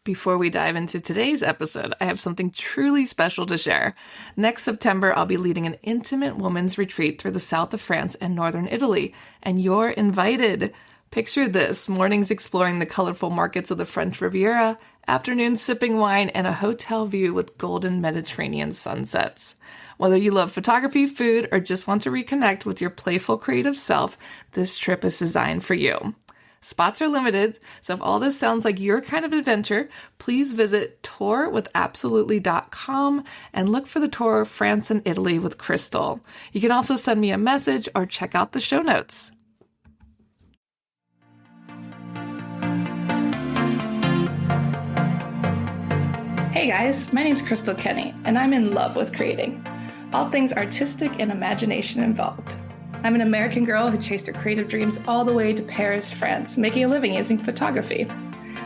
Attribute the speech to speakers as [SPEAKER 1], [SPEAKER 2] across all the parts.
[SPEAKER 1] Before we dive into today's episode, I have something truly special to share. Next September, I'll be leading an intimate women's retreat through the south of France and northern Italy, and you're invited. Picture this: mornings exploring the colorful markets of the French Riviera, afternoons sipping wine, and a hotel view with golden Mediterranean sunsets. Whether you love photography, food, or just want to reconnect with your playful creative self, this trip is designed for you. Spots are limited, so if all this sounds like your kind of adventure, please visit tourwithabsolutely.com and look for the tour France and Italy with Crystal. You can also send me a message or check out the show notes. Hey guys, my name's Crystal Kenny, and I'm in love with creating. All things artistic and imagination involved. I'm an American girl who chased her creative dreams all the way to Paris, France, making a living using photography.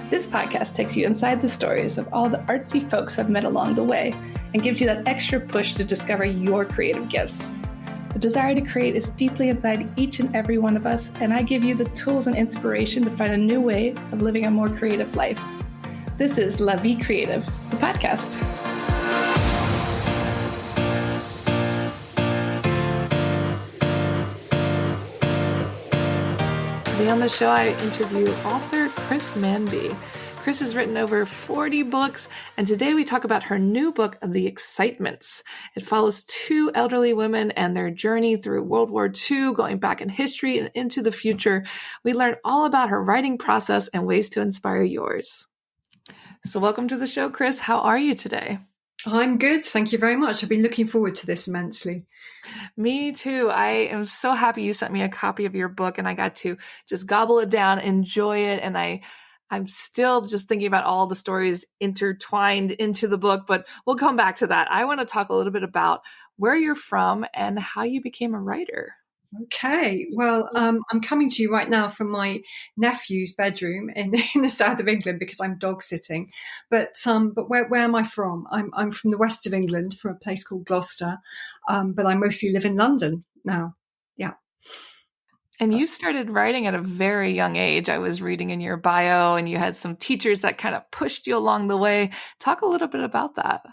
[SPEAKER 1] This podcast takes you inside the stories of all the artsy folks I've met along the way and gives you that extra push to discover your creative gifts. The desire to create is deeply inside each and every one of us, and I give you the tools and inspiration to find a new way of living a more creative life. This is La Vie Creative, the podcast. Today on the show, I interview author Chris Manby. Chris has written over 40 books, and today we talk about her new book, The Excitements. It follows two elderly women and their journey through World War II, going back in history and into the future. We learn all about her writing process and ways to inspire yours. So welcome to the show, Chris. How are you today?
[SPEAKER 2] I'm good. Thank you very much. I've been looking forward to this immensely.
[SPEAKER 1] Me too. I am so happy you sent me a copy of your book and I got to just gobble it down, enjoy it. And I'm still just thinking about all the stories intertwined into the book, but we'll come back to that. I want to talk a little bit about where you're from and how you became a writer.
[SPEAKER 2] Okay. Well, I'm coming to you right now from my nephew's bedroom in the south of England because I'm dog sitting. But where am I from? I'm from the west of England, from a place called Gloucester. But I mostly live in London now. Yeah.
[SPEAKER 1] And you started writing at a very young age. I was reading in your bio, and you had some teachers that kind of pushed you along the way. Talk a little bit about that.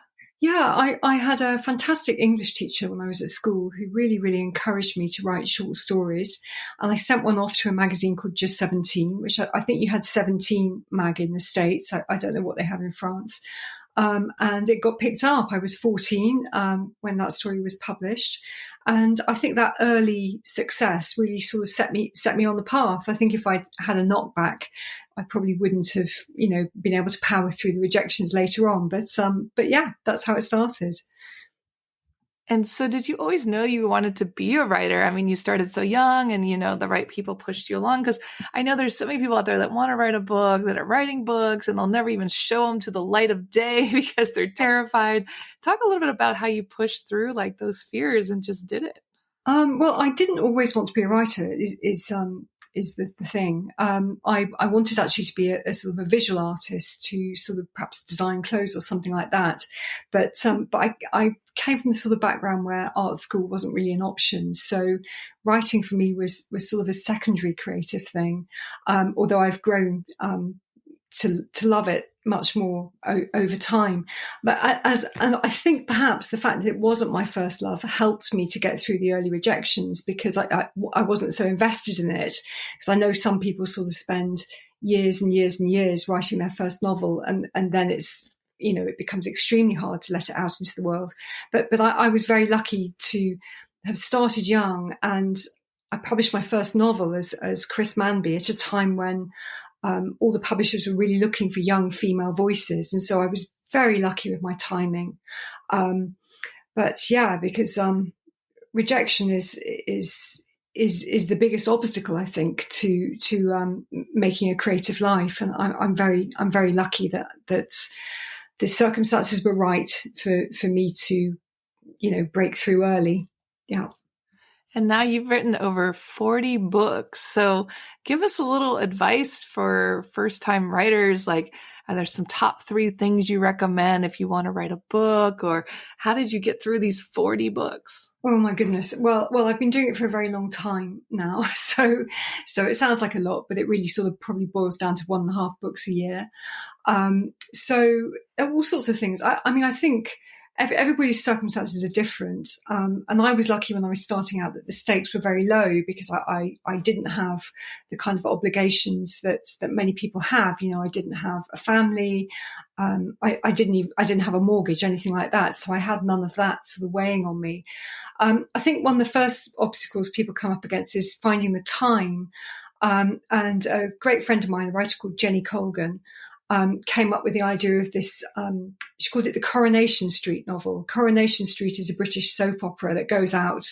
[SPEAKER 2] Yeah, I had a fantastic English teacher when I was at school who really, really encouraged me to write short stories. And I sent one off to a magazine called Just 17, which I think you had 17 mag in the States. I don't know what they have in France. And it got picked up. I was 14 when that story was published. And I think that early success really sort of set me on the path. I think if I'd had a knockback, I probably wouldn't have, been able to power through the rejections later on. But yeah, that's how it started.
[SPEAKER 1] And so did you always know you wanted to be a writer? I mean, you started so young and, the right people pushed you along, because I know there's so many people out there that want to write a book, that are writing books, and they'll never even show them to the light of day because they're terrified. Talk a little bit about how you pushed through like those fears and just did it.
[SPEAKER 2] Well, I didn't always want to be a writer is the thing. I wanted actually to be a sort of a visual artist, to sort of perhaps design clothes or something like that. But I came from the sort of background where art school wasn't really an option. So writing for me was sort of a secondary creative thing. Although I've grown to love it much more over time. But and I think perhaps the fact that it wasn't my first love helped me to get through the early rejections, because I wasn't so invested in it. Because I know some people sort of spend years and years and years writing their first novel, and then it's, it becomes extremely hard to let it out into the world. But I was very lucky to have started young, and I published my first novel as Chris Manby at a time when all the publishers were really looking for young female voices. And so I was very lucky with my timing. But yeah, because rejection is the biggest obstacle, I think, to making a creative life. And I'm very lucky that the circumstances were right for me to, break through early. Yeah.
[SPEAKER 1] And now you've written over 40 books. So give us a little advice for first-time writers. Like, are there some top 3 things you recommend if you want to write a book? Or how did you get through these 40 books?
[SPEAKER 2] Oh my goodness. Well, I've been doing it for a very long time now. So it sounds like a lot, but it really sort of probably boils down to 1.5 books a year. So all sorts of things. I mean, I think everybody's circumstances are different. And I was lucky when I was starting out that the stakes were very low because I didn't have the kind of obligations that many people have. You know, I didn't have a family. I didn't have a mortgage, anything like that. So I had none of that sort of weighing on me. I think one of the first obstacles people come up against is finding the time. And a great friend of mine, a writer called Jenny Colgan, came up with the idea of this, she called it the Coronation Street novel. Coronation Street is a British soap opera that goes out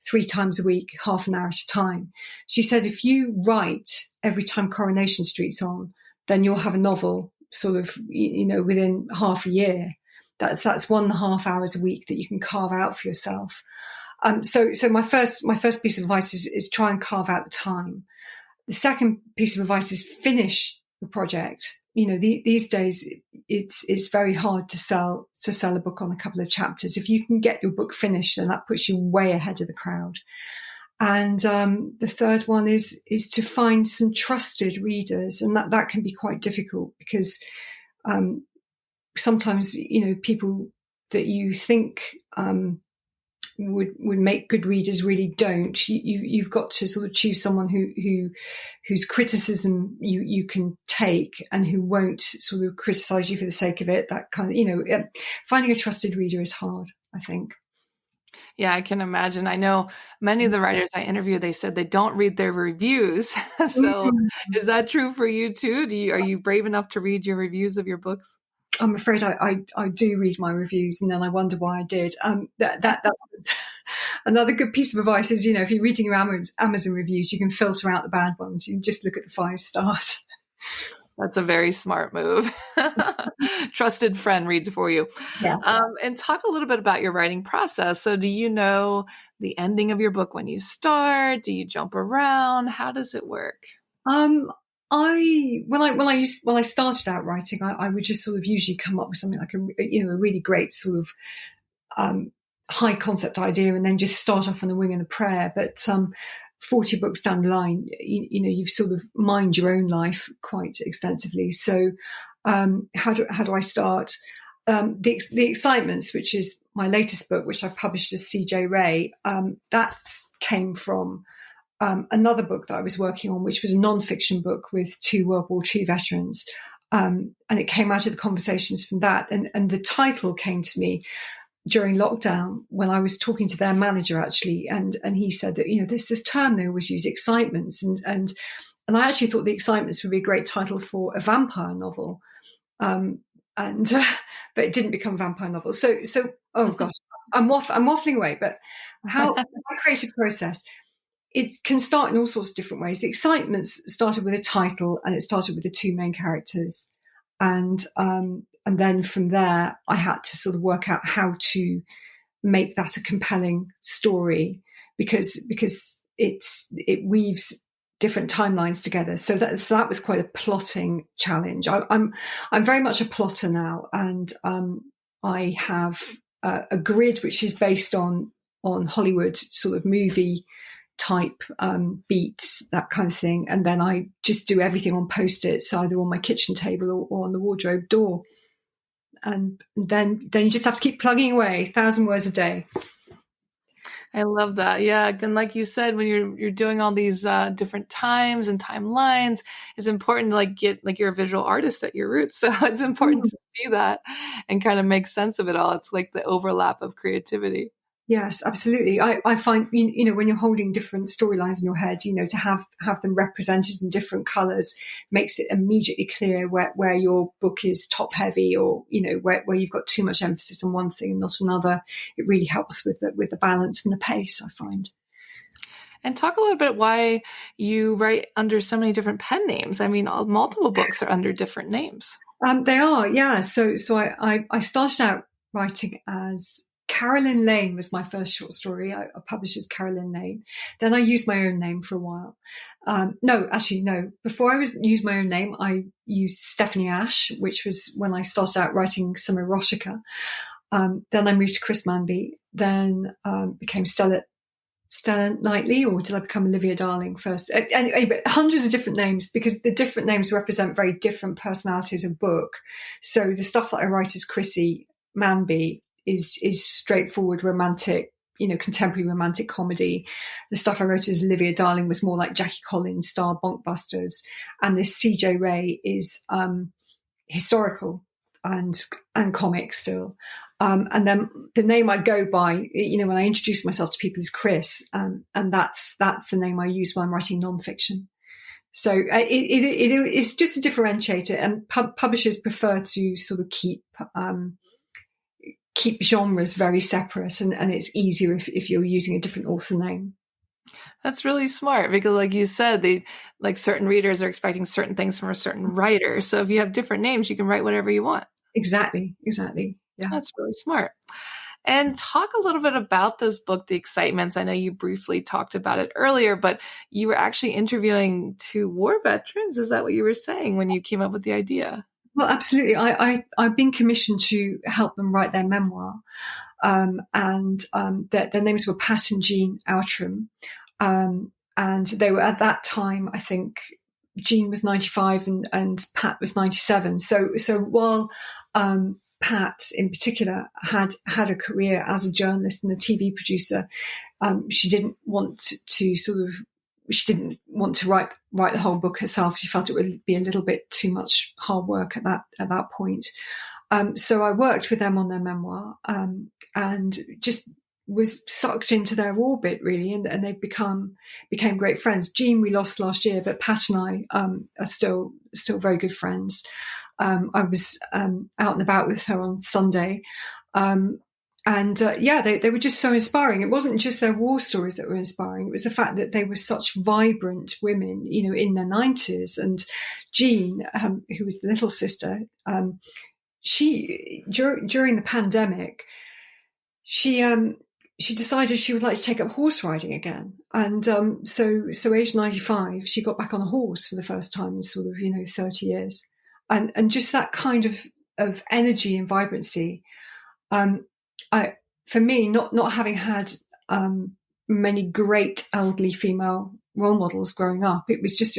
[SPEAKER 2] 3 times a week, half an hour at a time. She said, if you write every time Coronation Street's on, then you'll have a novel sort of, you know, within half a year. That's 1.5 hours a week that you can carve out for yourself. So my first piece of advice is try and carve out the time. The second piece of advice is finish the project. You know, these days it's very hard to sell a book on a couple of chapters. If you can get your book finished, then that puts you way ahead of the crowd. And the third one is to find some trusted readers, and that can be quite difficult because sometimes, you know, people that you think would make good readers really don't. You've got to sort of choose someone whose criticism you can take and who won't sort of criticize you for the sake of it. That kind of, you know, finding a trusted reader is hard, I think.
[SPEAKER 1] Yeah, I can imagine. I know many of the writers I interview, they said they don't read their reviews. So is that true for you too? Are you brave enough to read your reviews of your books?
[SPEAKER 2] I'm afraid I do read my reviews and then I wonder why I did. That's another good piece of advice is, you know, if you're reading your Amazon reviews, you can filter out the bad ones. You can just look at the 5 stars.
[SPEAKER 1] That's a very smart move. Trusted friend reads for you.
[SPEAKER 2] Yeah.
[SPEAKER 1] And talk a little bit about your writing process. So do you know the ending of your book when you start? Do you jump around? How does it work?
[SPEAKER 2] When I started out writing, I would just sort of usually come up with something like a really great sort of high concept idea, and then just start off on a wing and a prayer. But 40 books down the line, you know, you've sort of mined your own life quite extensively. So how do I start? The Excitements, which is my latest book, which I published as C.J. Ray, that came from another book that I was working on, which was a non-fiction book with 2 World War II veterans. And it came out of the conversations from that. And the title came to me during lockdown when I was talking to their manager, actually. And he said that, you know, this term they always use, Excitements. And I actually thought the Excitements would be a great title for a vampire novel. But it didn't become a vampire novel. So oh gosh, I'm waffling away. But how my creative process, it can start in all sorts of different ways. The Excitements started with a title, and it started with the 2 main characters, and then from there I had to sort of work out how to make that a compelling story because it weaves different timelines together. So that was quite a plotting challenge. I'm very much a plotter now, and I have a grid which is based on Hollywood sort of movie type beats, that kind of thing, and then I just do everything on Post-its, either on my kitchen table or on the wardrobe door, and then you just have to keep plugging away, 1,000 words a day.
[SPEAKER 1] I love that. Yeah. And like you said, when you're doing all these different times and timelines, it's important to get you're a visual artist at your roots. So it's important to see that and kind of make sense of it all. It's like the overlap of creativity.
[SPEAKER 2] Yes, absolutely. I find, you know, when you're holding different storylines in your head, you know, to have them represented in different colours makes it immediately clear where your book is top heavy, or, you know, where you've got too much emphasis on one thing and not another. It really helps with the balance and the pace, I find.
[SPEAKER 1] And talk a little bit why you write under so many different pen names. I mean, multiple books are under different names.
[SPEAKER 2] They are, yeah. So I started out writing as Carolyn Lane was my first short story. I published as Carolyn Lane. Then I used my own name for a while. No. Before I used my own name, I used Stephanie Ash, which was when I started out writing some erotica. Then I moved to Chris Manby. Then became Stella Knightley, or did I become Olivia Darling first? Anyway, but hundreds of different names, because the different names represent very different personalities of book. So the stuff that I write as Chrissy Manby is straightforward romantic, contemporary romantic comedy. The stuff I wrote as Olivia Darling was more like Jackie Collins style bonkbusters, and this CJ Ray is historical and comic still. And then the name I go by, when I introduce myself to people, is Chris, and that's the name I use when I'm writing nonfiction. So it is just a differentiator, and publishers prefer to sort of keep genres very separate, and it's easier if you're using a different author name.
[SPEAKER 1] That's really smart, because like you said, certain readers are expecting certain things from a certain writer. So if you have different names, you can write whatever you want.
[SPEAKER 2] Exactly. Yeah.
[SPEAKER 1] That's really smart. And talk a little bit about this book, The Excitements. I know you briefly talked about it earlier, but you were actually interviewing 2 war veterans. Is that what you were saying when you came up with the idea?
[SPEAKER 2] Well, absolutely. I've been commissioned to help them write their memoir. And their names were Pat and Jean Outram. And they were, at that time, I think Jean was 95 and Pat was 97. So while Pat in particular had a career as a journalist and a TV producer, she didn't want to write the whole book herself. She felt it would be a little bit too much hard work at that point. So I worked with them on their memoir, and just was sucked into their orbit, really, and they became great friends. Jean we lost last year, but Pat and I are still very good friends. I was out and about with her on Sunday. They were just so inspiring. It wasn't just their war stories that were inspiring. It was the fact that they were such vibrant women, in their 90s. And Jean, who was the little sister, she during the pandemic, she decided she would like to take up horse riding again. And so age 95, she got back on a horse for the first time in sort of 30 years. And just that kind of energy and vibrancy. For me, not having had many great elderly female role models growing up, it was just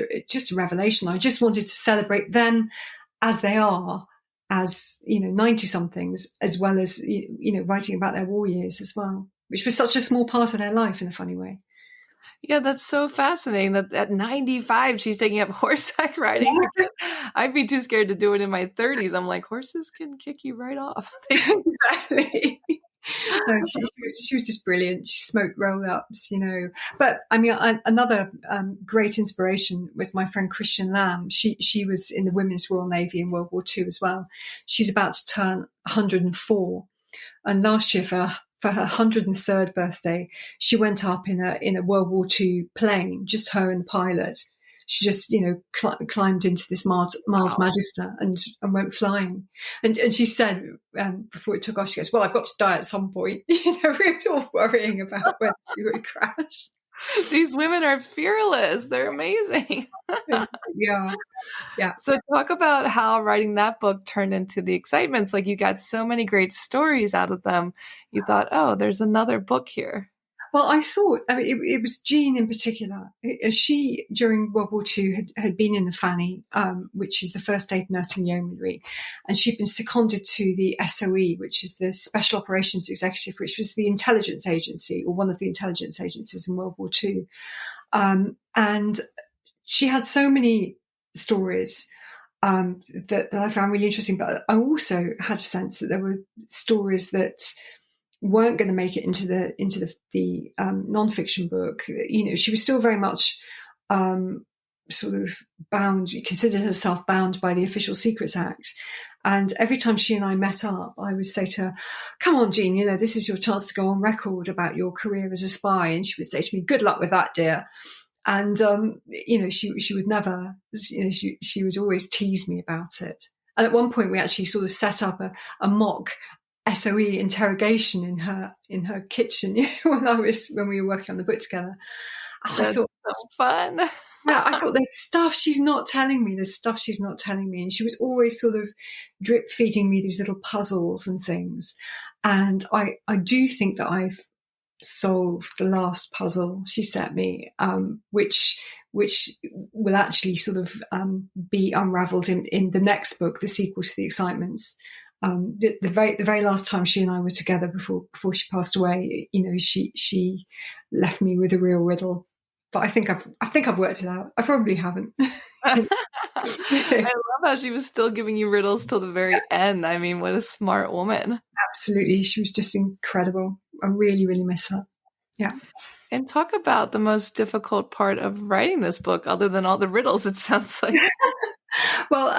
[SPEAKER 2] a revelation. I just wanted to celebrate them as they are, as 90-somethings, as well as writing about their war years as well, which was such a small part of their life in a funny way.
[SPEAKER 1] Yeah, that's so fascinating that at 95, she's taking up horseback riding. Yeah. I'd be too scared to do it in my 30s. I'm like, horses can kick you right off.
[SPEAKER 2] Exactly. No, she was just brilliant. She smoked roll-ups, But I mean, another great inspiration was my friend Christian Lamb. She was in the Women's Royal Navy in World War II as well. She's about to turn 104, and last year for her 103rd birthday, she went up in a World War II plane, just her and the pilot. She just, climbed into this Mars Magister and went flying. And she said, before it took off, she goes, "Well, I've got to die at some point." We were all worrying about when she would crash.
[SPEAKER 1] These women are fearless. They're amazing.
[SPEAKER 2] Yeah.
[SPEAKER 1] So talk about how writing that book turned into The Excitements. Like, you got so many great stories out of them. You thought, oh, there's another book here.
[SPEAKER 2] Well, I thought, it was Jean in particular. She, during World War II, had been in the Fanny, which is the First Aid Nursing Yeomanry, and she'd been seconded to the SOE, which is the Special Operations Executive, which was the intelligence agency, or one of the intelligence agencies in World War II. And she had so many stories that I found really interesting, but I also had a sense that there were stories that weren't going to make it into the nonfiction book. She was still very much sort of bound, considered herself bound by the Official Secrets Act. And every time she and I met up, I would say to her, "Come on, Jean, this is your chance to go on record about your career as a spy." And she would say to me, "Good luck with that, dear." And, she would never, she would always tease me about it. And at one point we actually sort of set up a mock SOE interrogation in her kitchen when we were working on the book together.
[SPEAKER 3] That's I thought so fun.
[SPEAKER 2] Yeah, I thought there's stuff she's not telling me. There's stuff she's not telling me, and she was always sort of drip feeding me these little puzzles and things. And I do think that I've solved the last puzzle she set me, which will actually sort of be unravelled in the next book, the sequel to The Excitements. The very last time she and I were together before she passed away, she left me with a real riddle. But I think I've worked it out. I probably haven't.
[SPEAKER 3] I love how she was still giving you riddles till the very end. I mean, what a smart woman.
[SPEAKER 2] Absolutely. She was just incredible. I really, really miss her. Yeah.
[SPEAKER 3] And talk about the most difficult part of writing this book, other than all the riddles, it sounds like.
[SPEAKER 2] Well,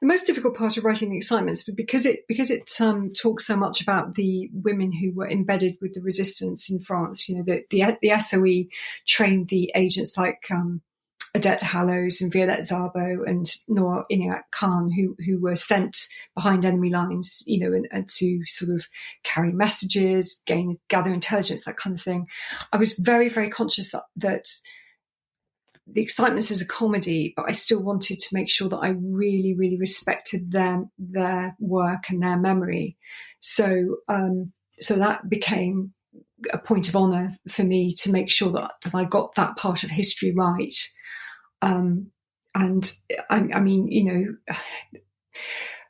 [SPEAKER 2] the most difficult part of writing The Excitements, because it talks so much about the women who were embedded with the resistance in France. The SOE trained the agents like Odette Hallows and Violette Szabo and Noor Inayat Khan, who were sent behind enemy lines, and to sort of carry messages, gather intelligence, that kind of thing. I was very, very conscious that The Excitements is a comedy, but I still wanted to make sure that I really, really respected their work and their memory. So that became a point of honour for me to make sure that I got that part of history right. And I mean,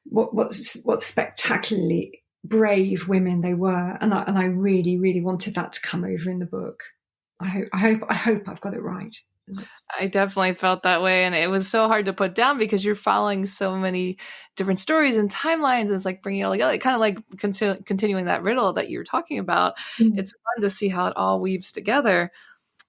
[SPEAKER 2] what spectacularly brave women they were, and I really, really wanted that to come over in the book. I hope I've got it right.
[SPEAKER 3] I definitely felt that way, and it was so hard to put down because you're following so many different stories and timelines, and it's like bringing it all together, kind of like continuing that riddle that you were talking about. Mm-hmm. It's fun to see how it all weaves together.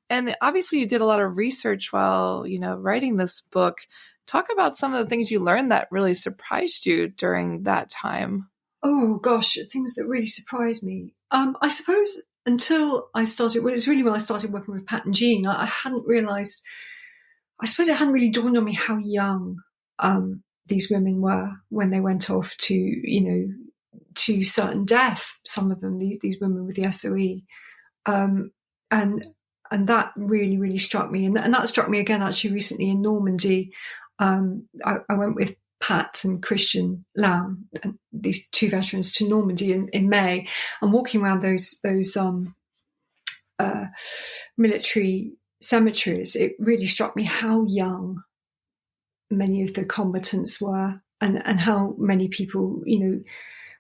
[SPEAKER 3] And obviously you did a lot of research while, writing this book. Talk about some of the things you learned that really surprised you during that time.
[SPEAKER 2] Oh gosh, things that really surprised me. I suppose until I started, well, it was really when I started working with Pat and Jean, I hadn't realised, I suppose it hadn't really dawned on me how young these women were when they went off to certain death, some of them, these women with the SOE. And that really, really struck me. And that struck me again, actually, recently in Normandy. I went with Pat and Christian Lamb, and these two veterans, to Normandy in May, and walking around those military cemeteries, it really struck me how young many of the combatants were, and how many people,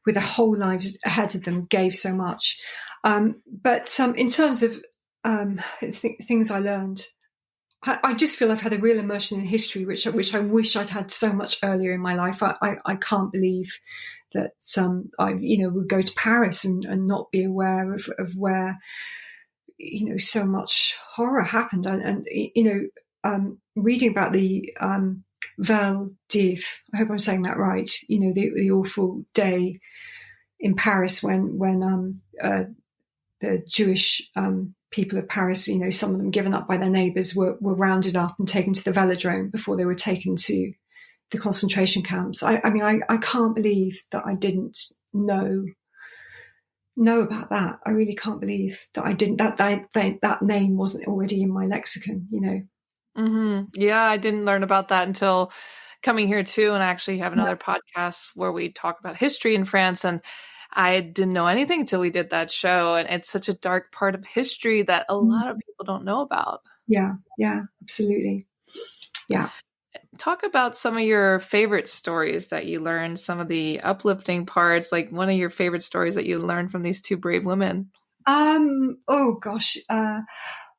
[SPEAKER 2] with their whole lives ahead of them, gave so much. But in terms of things I learned, I just feel I've had a real immersion in history, which I wish I'd had so much earlier in my life. I can't believe that I would go to Paris and not be aware of where so much horror happened, and reading about the Vel d'Hiv, I hope I'm saying that right. The awful day in Paris when the Jewish people of Paris, some of them given up by their neighbours, were rounded up and taken to the velodrome before they were taken to the concentration camps. I mean, I can't believe that I didn't know about that. I really can't believe that I didn't, that name wasn't already in my lexicon,
[SPEAKER 3] Mm-hmm. Yeah, I didn't learn about that until coming here too, and I actually have another podcast where we talk about history in France, and I didn't know anything until we did that show, and it's such a dark part of history that a lot of people don't know about.
[SPEAKER 2] Yeah, absolutely. Yeah.
[SPEAKER 3] Talk about some of your favorite stories that you learned, some of the uplifting parts, like one of your favorite stories that you learned from these two brave women.
[SPEAKER 2] Oh gosh.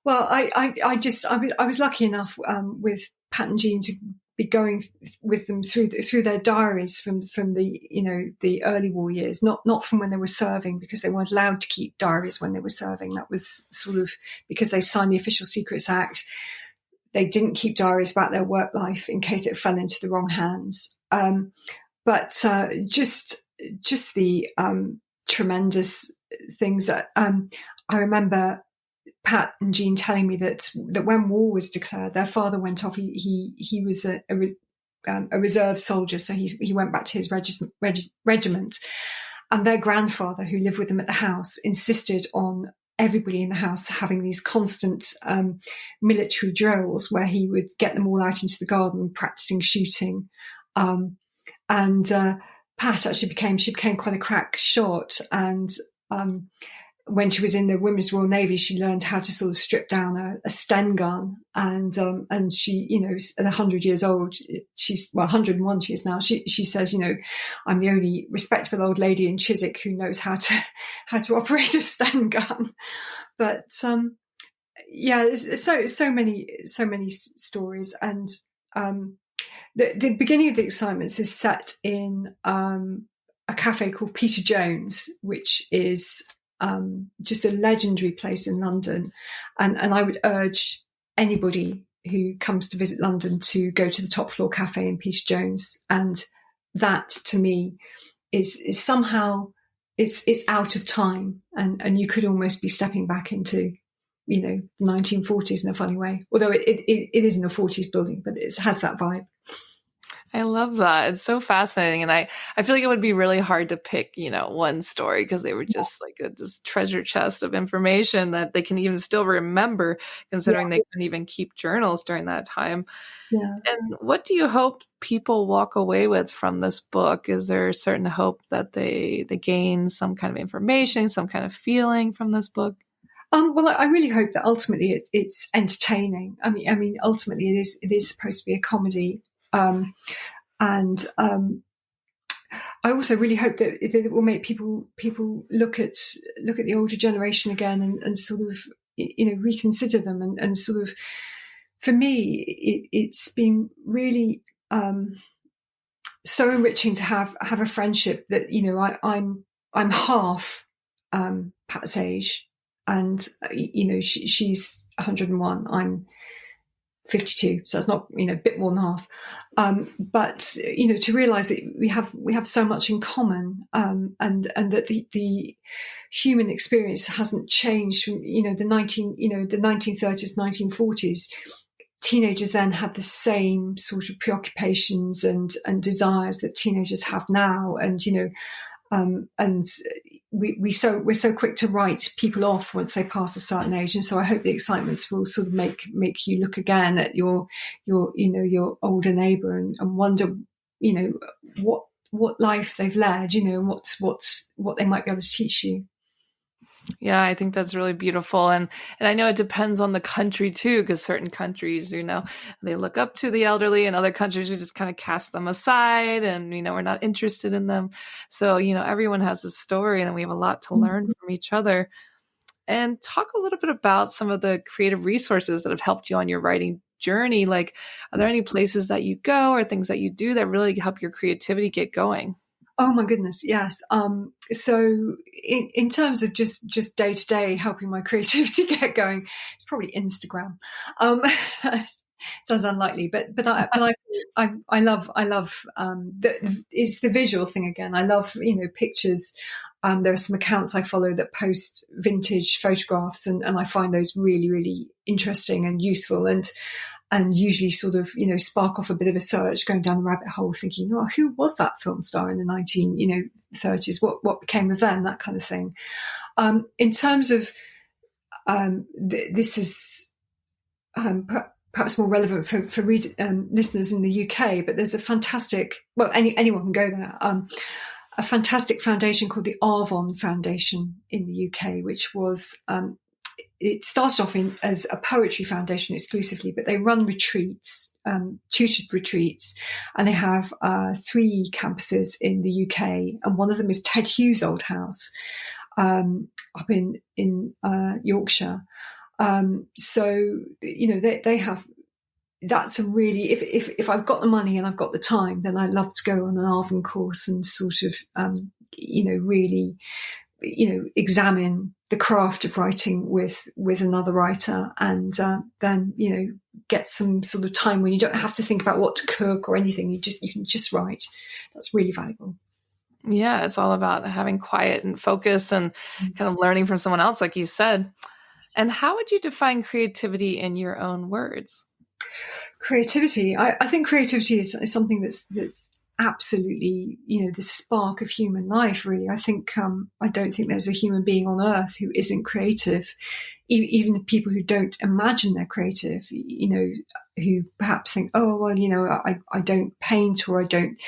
[SPEAKER 2] Well, I was lucky enough with Pat and Jean to be going with them through their diaries from the the early war years, not from when they were serving, because they weren't allowed to keep diaries when they were serving. That was sort of because they signed the Official Secrets Act. They didn't keep diaries about their work life in case it fell into the wrong hands. But just the tremendous things that I remember Pat and Jean telling me that when war was declared, their father went off. He was a reserve soldier, so he went back to his regiment, their grandfather, who lived with them at the house, insisted on everybody in the house having these constant military drills where he would get them all out into the garden practicing shooting. And Pat actually became quite a crack shot. And when she was in the Women's Royal Navy, she learned how to sort of strip down a Sten gun. And she, at 100 years old, 101 she is now. She says, I'm the only respectable old lady in Chiswick who knows how to operate a Sten gun. But there's so many stories. And the beginning of the Excitements is set in a cafe called Peter Jones, which is just a legendary place in London. And I would urge anybody who comes to visit London to go to the top floor cafe in Peter Jones. And that, to me, is somehow it's out of time, and you could almost be stepping back into 1940s in a funny way, although it is in a 40s building, but it has that vibe.
[SPEAKER 3] I love that. It's so fascinating. And I feel like it would be really hard to pick, one story, because they were just like this treasure chest of information that they can even still remember, considering they couldn't even keep journals during that time.
[SPEAKER 2] Yeah.
[SPEAKER 3] And what do you hope people walk away with from this book? Is there a certain hope that they gain some kind of information, some kind of feeling from this book?
[SPEAKER 2] Well, I really hope that ultimately it's entertaining. I mean, ultimately it is supposed to be a comedy. And I also really hope that it will make people look at the older generation again and sort of reconsider them and sort of, for me it's been really so enriching to have a friendship that I'm half Pat's age, and she's 101, I'm 52, so it's not a bit more than half, but to realize that we have so much in common, and that the human experience hasn't changed from the 1930s, 1940s. Teenagers then had the same sort of preoccupations and desires that teenagers have now, and and we're so quick to write people off once they pass a certain age. And so I hope the Excitements will sort of make you look again at your older neighbour and wonder, what life they've led, what they might be able to teach you.
[SPEAKER 3] Yeah, I think that's really beautiful. And I know it depends on the country too, because certain countries, they look up to the elderly, and other countries we just kind of cast them aside and, we're not interested in them. So, everyone has a story, and we have a lot to learn from each other. And talk a little bit about some of the creative resources that have helped you on your writing journey. Like, are there any places that you go or things that you do that really help your creativity get going?
[SPEAKER 2] Oh my goodness, yes. So in terms of just day to day helping my creativity get going, it's probably Instagram. Sounds unlikely, but I love it's the visual thing again. I love pictures. There are some accounts I follow that post vintage photographs, and I find those really, really interesting and useful, and usually sort of, spark off a bit of a search, going down the rabbit hole, thinking, oh, who was that film star in the 1930s? What became of them? That kind of thing. In terms of, this is perhaps more relevant for listeners in the UK, but there's a fantastic, well, anyone can go there, a fantastic foundation called the Arvon Foundation in the UK, which was, it started off as a poetry foundation exclusively, but they run retreats, tutored retreats, and they have 3 campuses in the UK, and one of them is Ted Hughes' old house up in Yorkshire. So they have. That's a really, if I've got the money and I've got the time, then I'd love to go on an Arvon course and sort of really examine the craft of writing with another writer, and then get some sort of time when you don't have to think about what to cook or anything. You can just write. That's really valuable.
[SPEAKER 3] Yeah, it's all about having quiet and focus and kind of learning from someone else, like you said. And how would you define creativity in your own words?
[SPEAKER 2] Creativity, I think creativity is something that's absolutely, the spark of human life, really. I think, I don't think there's a human being on earth who isn't creative. Even the people who don't imagine they're creative, who perhaps think, oh, well, I don't paint, or I don't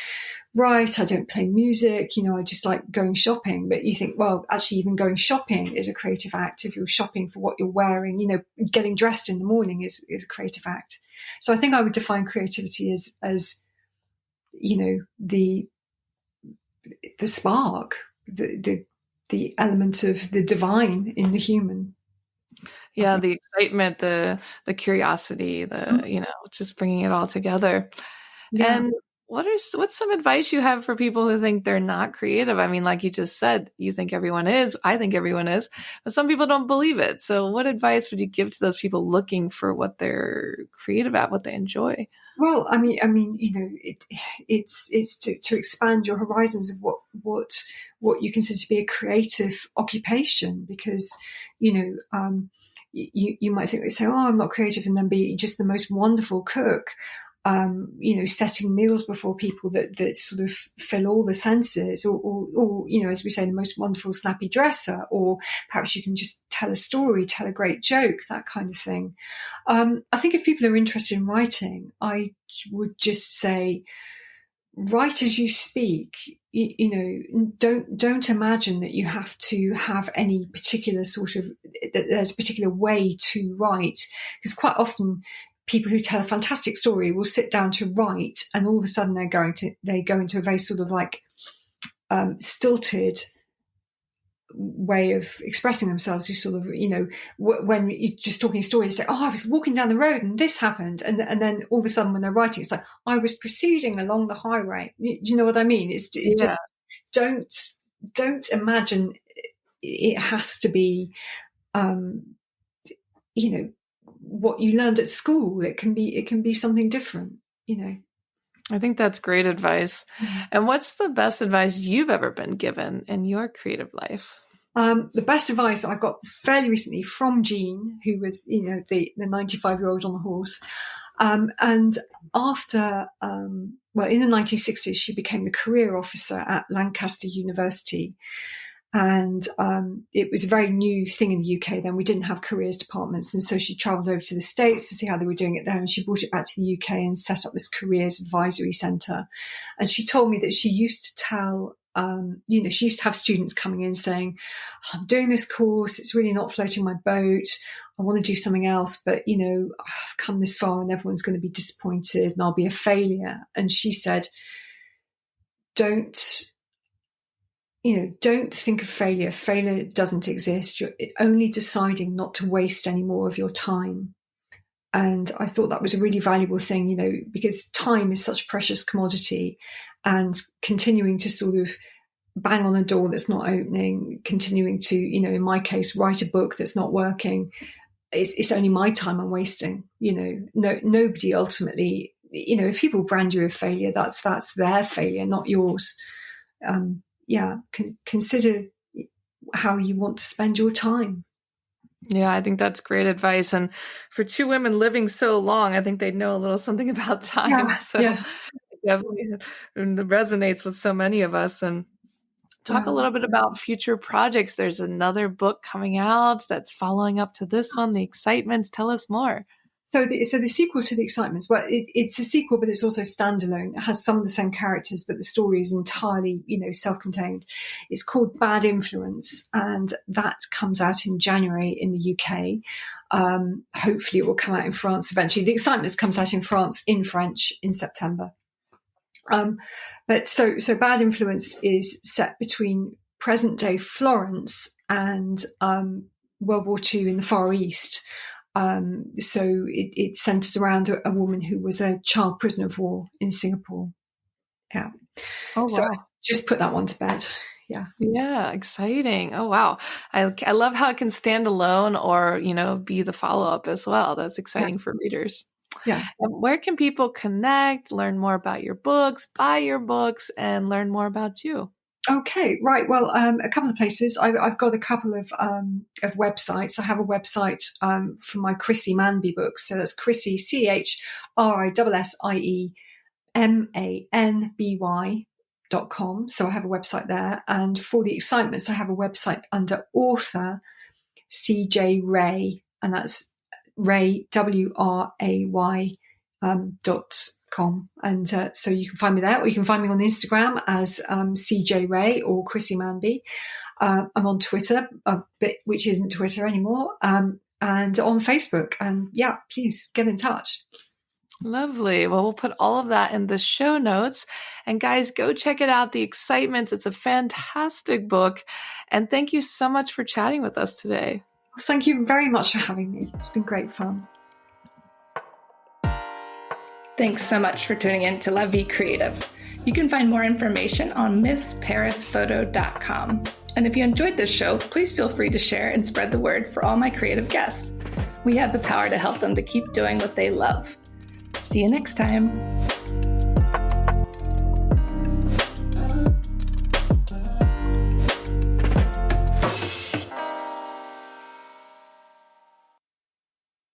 [SPEAKER 2] write, I don't play music, I just like going shopping. But you think, well, actually, even going shopping is a creative act. If you're shopping for what you're wearing, getting dressed in the morning is a creative act. So I think I would define creativity as the spark, the element of the divine in the human.
[SPEAKER 3] Yeah, the excitement, the curiosity, just bringing it all together.
[SPEAKER 2] Yeah.
[SPEAKER 3] And what's some advice you have for people who think they're not creative? I mean, like you just said, you think everyone is, I think everyone is, but some people don't believe it. So what advice would you give to those people looking for what they're creative at, what they enjoy?
[SPEAKER 2] Well, I mean, it's to expand your horizons of what you consider to be a creative occupation, because, you might think, say, oh, I'm not creative, and then be just the most wonderful cook, setting meals before people that sort of fill all the senses, or, as we say, the most wonderful snappy dresser, or perhaps you can just tell a story, tell a great joke, that kind of thing. I think if people are interested in writing, I would just say, write as you speak. Don't imagine that you have to have any particular that there's a particular way to write, because quite often people who tell a fantastic story will sit down to write, and all of a sudden they go into a very sort of like stilted way of expressing themselves. You sort of, when you're just talking a story, you say, oh, I was walking down the road and this happened. And then all of a sudden when they're writing, it's like, I was proceeding along the highway. Do you know what I mean? Just don't imagine it has to be, what you learned at school. It can be something different,
[SPEAKER 3] I think that's great advice. Mm-hmm. And what's the best advice you've ever been given in your creative life?
[SPEAKER 2] The best advice I got fairly recently from Jean, who was, the 95-year-old on the horse. And after, in the 1960s, she became the career officer at Lancaster University. And it was a very new thing in the UK then. We didn't have careers departments. And so she travelled over to the States to see how they were doing it there. And she brought it back to the UK and set up this careers advisory centre. And she told me that she used to tell, she used to have students coming in saying, I'm doing this course, it's really not floating my boat, I want to do something else, but, I've come this far and everyone's going to be disappointed and I'll be a failure. And she said, don't think of failure. Failure doesn't exist. You're only deciding not to waste any more of your time. And I thought that was a really valuable thing, because time is such a precious commodity, and continuing to sort of bang on a door that's not opening, continuing to, in my case, write a book that's not working, it's only my time I'm wasting. Nobody ultimately, if people brand you a failure, that's their failure, not yours. Consider how you want to spend your time.
[SPEAKER 3] Yeah, I think that's great advice. And for two women living so long, I think they'd know a little something about time. It definitely resonates with so many of us. And talk a little bit about future projects. There's another book coming out that's following up to this one, The Excitements. Tell us more.
[SPEAKER 2] So the sequel to The Excitements, well, it's a sequel, but it's also standalone. It has some of the same characters, but the story is entirely, self-contained. It's called Bad Influence, and that comes out in January in the UK. Hopefully it will come out in France eventually. The Excitements comes out in France in French in September. But so Bad Influence is set between present-day Florence and World War II in the Far East. So it centers around a woman who was a child prisoner of war in Singapore. Yeah.
[SPEAKER 3] Oh, wow.
[SPEAKER 2] So I just put that one to bed. Yeah.
[SPEAKER 3] Yeah. Exciting. Oh, wow. I love how it can stand alone or, be the follow-up as well. That's exciting for readers.
[SPEAKER 2] Yeah.
[SPEAKER 3] And where can people connect, learn more about your books, buy your books, and learn more about you?
[SPEAKER 2] Okay, right. Well, a couple of places. I've got a couple of websites. I have a website for my Chrissy Manby books. So that's Chrissy, CHRISSIE manby.com. So I have a website there. And for the excitements, I have a website under author CJ Ray, and that's Ray, WRAY .com. And so you can find me there, or you can find me on Instagram as CJ Ray or Chrissy Manby. I'm on Twitter, which isn't Twitter anymore, and on Facebook. And yeah, please get in touch.
[SPEAKER 3] Lovely. Well, we'll put all of that in the show notes. And guys, go check it out. The Excitements. It's a fantastic book. And thank you so much for chatting with us today.
[SPEAKER 2] Thank you very much for having me. It's been great fun.
[SPEAKER 1] Thanks so much for tuning in to La Vie Creative. You can find more information on MissParisPhoto.com. And if you enjoyed this show, please feel free to share and spread the word for all my creative guests. We have the power to help them to keep doing what they love. See you next time.